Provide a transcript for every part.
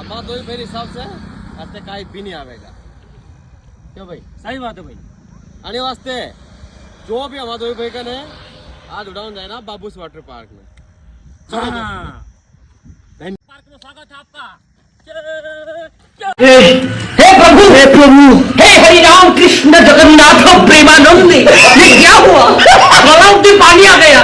हमारा दो ही भाई हिसाब से ऐसे काई भी नहीं आवेगा। क्यों भाई? सही बात है भाई। आने वास्ते जो भी हमारा दो ही भाई का ने आज उड़ान जाए ना बाबूस वाटर पार्क में। हाँ। पार्क में स्वागत है आपका। हे प्रभु हे हरि राम कृष्ण जगन्नाथ प्रेमानंद, ये क्या हुआ? गलाव में पानी आ गया।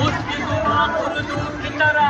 उसकी दुआ और दूर की तरह